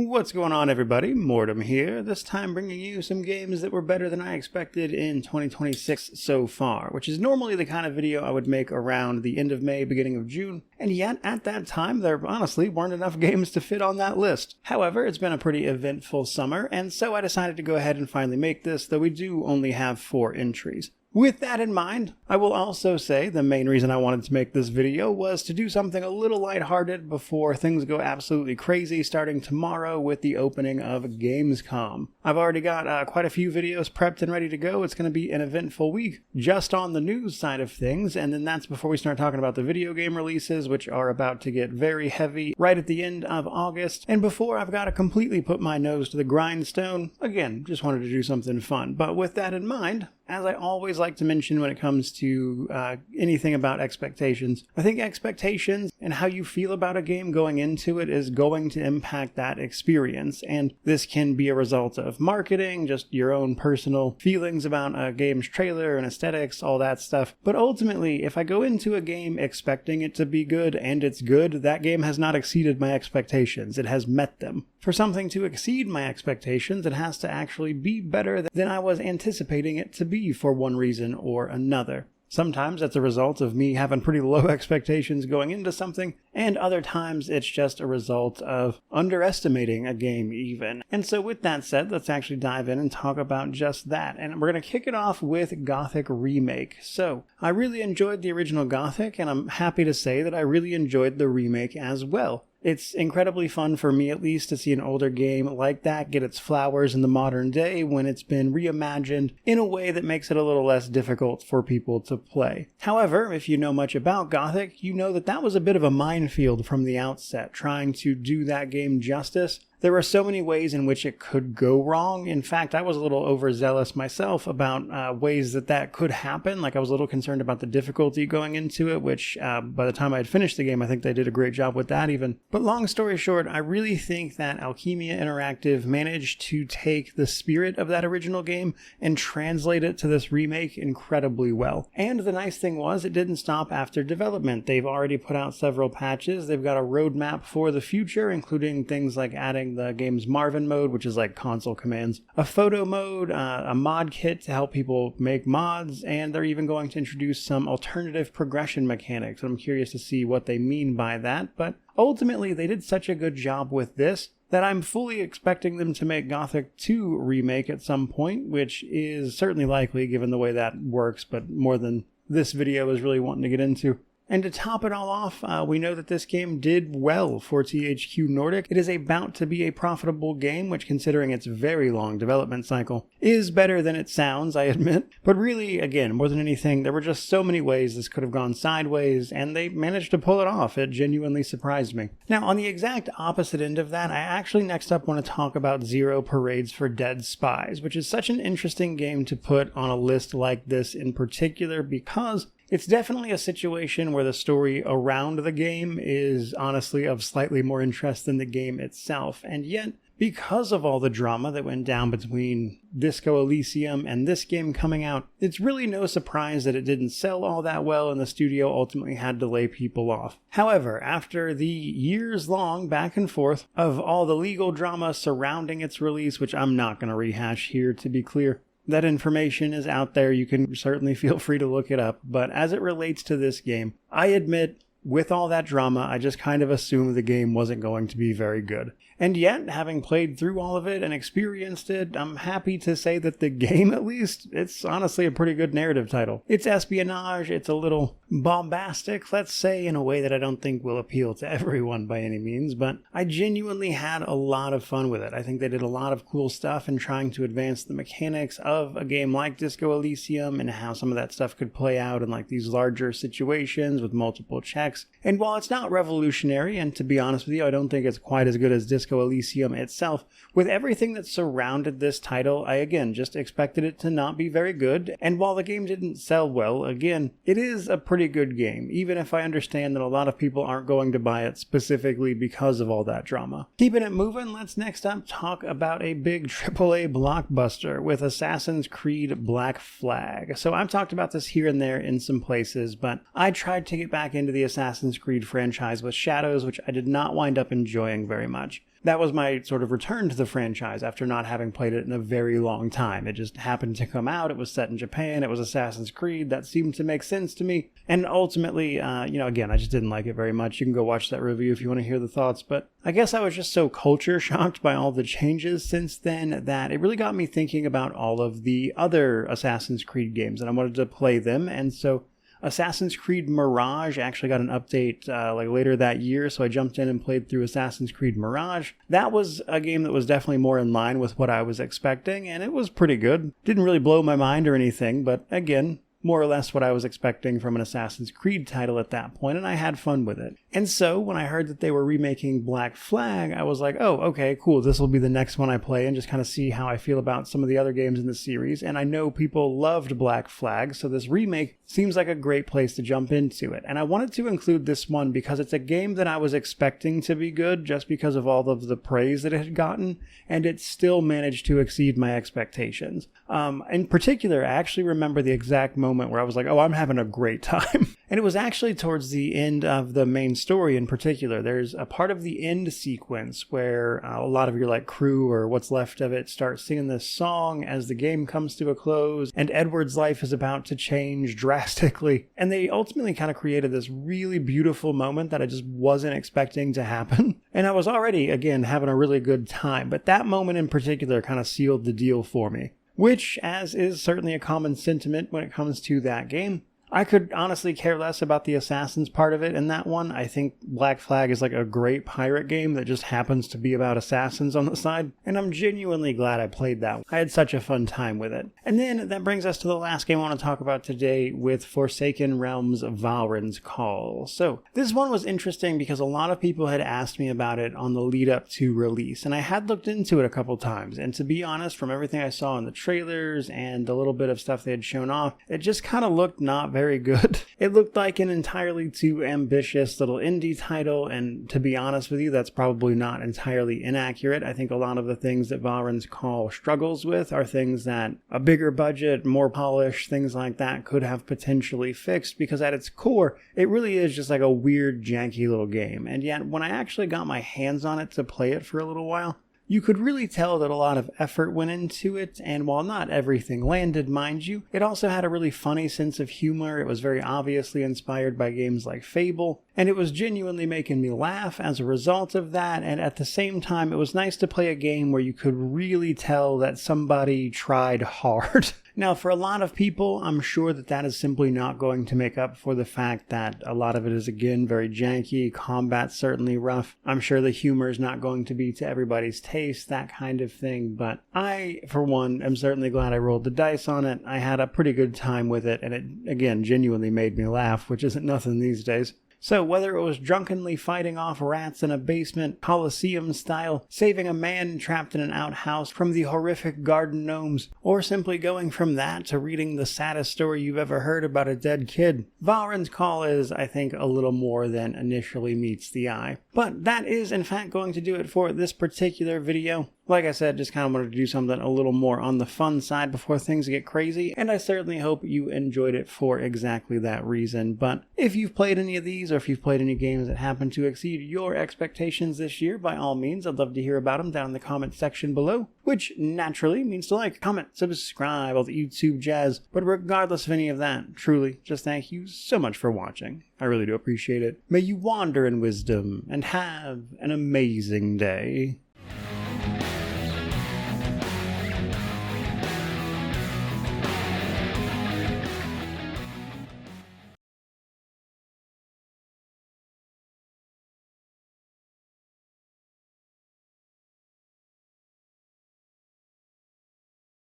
What's going on, everybody? Mortem here, this time bringing you some games that were better than I expected in 2026 so far, which is normally the kind of video I would make around the end of May, beginning of June, and yet at that time there honestly weren't enough games to fit on that list. However, it's been a pretty eventful summer, and so I decided to go ahead and finally make this, though we do only have 4 entries. With that in mind, I will also say the main reason I wanted to make this video was to do something a little lighthearted before things go absolutely crazy starting tomorrow with the opening of Gamescom. I've already got quite a few videos prepped and ready to go. It's going to be an eventful week just on the news side of things, and then that's before we start talking about the video game releases, which are about to get very heavy right at the end of August, and before I've got to completely put my nose to the grindstone. Again, just wanted to do something fun, but with that in mind, as I always like to mention when it comes to anything about expectations, I think expectations and how you feel about a game going into it is going to impact that experience. And this can be a result of marketing, just your own personal feelings about a game's trailer and aesthetics, all that stuff. But ultimately, if I go into a game expecting it to be good and it's good, that game has not exceeded my expectations. It has met them. For something to exceed my expectations, it has to actually be better than I was anticipating it to be for one reason or another. Sometimes that's a result of me having pretty low expectations going into something, and other times it's just a result of underestimating a game even. And so with that said, let's actually dive in and talk about just that. And we're going to kick it off with Gothic Remake. So, I really enjoyed the original Gothic, and I'm happy to say that I really enjoyed the remake as well. It's incredibly fun for me, at least, to see an older game like that get its flowers in the modern day when it's been reimagined in a way that makes it a little less difficult for people to play. However, if you know much about Gothic, you know that that was a bit of a minefield from the outset, trying to do that game justice. There were so many ways in which it could go wrong. In fact, I was a little overzealous myself about ways that could happen. Like, I was a little concerned about the difficulty going into it, which by the time I had finished the game, I think they did a great job with that even. But long story short, I really think that Alchemia Interactive managed to take the spirit of that original game and translate it to this remake incredibly well. And the nice thing was, it didn't stop after development. They've already put out several patches. They've got a roadmap for the future, including things like adding the game's Marvin mode, which is like console commands, a photo mode, a mod kit to help people make mods, and they're even going to introduce some alternative progression mechanics. I'm curious to see what they mean by that, but ultimately they did such a good job with this that I'm fully expecting them to make Gothic 2 Remake at some point, which is certainly likely given the way that works, but more than this video is really wanting to get into. And to top it all off, we know that this game did well for THQ Nordic. It is about to be a profitable game, which, considering its very long development cycle, is better than it sounds, I admit. But really, again, more than anything, there were just so many ways this could have gone sideways, and they managed to pull it off. It genuinely surprised me. Now, on the exact opposite end of that, I actually next up want to talk about Zero Parades for Dead Spies, which is such an interesting game to put on a list like this in particular, because it's definitely a situation where the story around the game is honestly of slightly more interest than the game itself, and yet, because of all the drama that went down between Disco Elysium and this game coming out, it's really no surprise that it didn't sell all that well and the studio ultimately had to lay people off. However, after the years-long back and forth of all the legal drama surrounding its release, which I'm not going to rehash here to be clear, that information is out there, you can certainly feel free to look it up, but as it relates to this game, I admit, with all that drama, I just kind of assumed the game wasn't going to be very good. And yet, having played through all of it and experienced it, I'm happy to say that the game, at least, it's honestly a pretty good narrative title. It's espionage, it's a little bombastic, let's say, in a way that I don't think will appeal to everyone by any means, but I genuinely had a lot of fun with it. I think they did a lot of cool stuff in trying to advance the mechanics of a game like Disco Elysium and how some of that stuff could play out in like these larger situations with multiple checks. And while it's not revolutionary, and to be honest with you, I don't think it's quite as good as Disco Elysium itself, with everything that surrounded this title, I again just expected it to not be very good, and while the game didn't sell well, again, it is a pretty good game, even if I understand that a lot of people aren't going to buy it specifically because of all that drama. Keeping it moving, let's next up talk about a big AAA blockbuster with Assassin's Creed Black Flag. So I've talked about this here and there in some places, but I tried to get back into the Assassin's Assassin's Creed franchise with Shadows, which I did not wind up enjoying very much. That was my sort of return to the franchise after not having played it in a very long time. It just happened to come out. It was set in Japan. It was Assassin's Creed. That seemed to make sense to me. And ultimately, again, I just didn't like it very much. You can go watch that review if you want to hear the thoughts. But I guess I was just so culture shocked by all the changes since then that it really got me thinking about all of the other Assassin's Creed games. And I wanted to play them. And so Assassin's Creed Mirage actually got an update later that year, so I jumped in and played through Assassin's Creed Mirage. That was a game that was definitely more in line with what I was expecting, and it was pretty good. Didn't really blow my mind or anything, but again, more or less what I was expecting from an Assassin's Creed title at that point, and I had fun with it. And so, when I heard that they were remaking Black Flag, I was like, oh, okay, cool, this will be the next one I play, and just kind of see how I feel about some of the other games in the series. And I know people loved Black Flag, so this remake seems like a great place to jump into it. And I wanted to include this one because it's a game that I was expecting to be good, just because of all of the praise that it had gotten, and it still managed to exceed my expectations. In particular, I actually remember the exact moment where I was like, oh, I'm having a great time. And it was actually towards the end of the main story in particular. There's a part of the end sequence where a lot of your crew or what's left of it start singing this song as the game comes to a close, and Edward's life is about to change drastically. And they ultimately kind of created this really beautiful moment that I just wasn't expecting to happen. And I was already, again, having a really good time. But that moment in particular kind of sealed the deal for me, which, as is certainly a common sentiment when it comes to that game, I could honestly care less about the Assassins part of it in that one. I think Black Flag is a great pirate game that just happens to be about assassins on the side, and I'm genuinely glad I played that one. I had such a fun time with it. And then that brings us to the last game I want to talk about today with Forsaken Realms Vahrin's Call. So this one was interesting because a lot of people had asked me about it on the lead up to release, and I had looked into it a couple times, and to be honest, from everything I saw in the trailers and the little bit of stuff they had shown off, it just kind of looked not very good. It looked like an entirely too ambitious little indie title, and to be honest with you, that's probably not entirely inaccurate. I think a lot of the things that Vahrin's Call struggles with are things that a bigger budget, more polished, things like that could have potentially fixed, because at its core, it really is just a weird, janky little game. And yet, when I actually got my hands on it to play it for a little while, you could really tell that a lot of effort went into it, and while not everything landed, mind you, it also had a really funny sense of humor. It was very obviously inspired by games like Fable, and it was genuinely making me laugh as a result of that, and at the same time, it was nice to play a game where you could really tell that somebody tried hard. Now, for a lot of people, I'm sure that is simply not going to make up for the fact that a lot of it is, again, very janky, combat's certainly rough. I'm sure the humor is not going to be to everybody's taste, that kind of thing, but I, for one, am certainly glad I rolled the dice on it. I had a pretty good time with it, and it, again, genuinely made me laugh, which isn't nothing these days. So whether it was drunkenly fighting off rats in a basement, Colosseum style, saving a man trapped in an outhouse from the horrific garden gnomes, or simply going from that to reading the saddest story you've ever heard about a dead kid, Vahrin's Call is, I think, a little more than initially meets the eye. But that is, in fact, going to do it for this particular video. Like I said, just kind of wanted to do something a little more on the fun side before things get crazy, and I certainly hope you enjoyed it for exactly that reason. But if you've played any of these, or if you've played any games that happen to exceed your expectations this year, by all means, I'd love to hear about them down in the comment section below, which naturally means to like, comment, subscribe, all the YouTube jazz. But regardless of any of that, truly, just thank you so much for watching. I really do appreciate it. May you wander in wisdom and have an amazing day.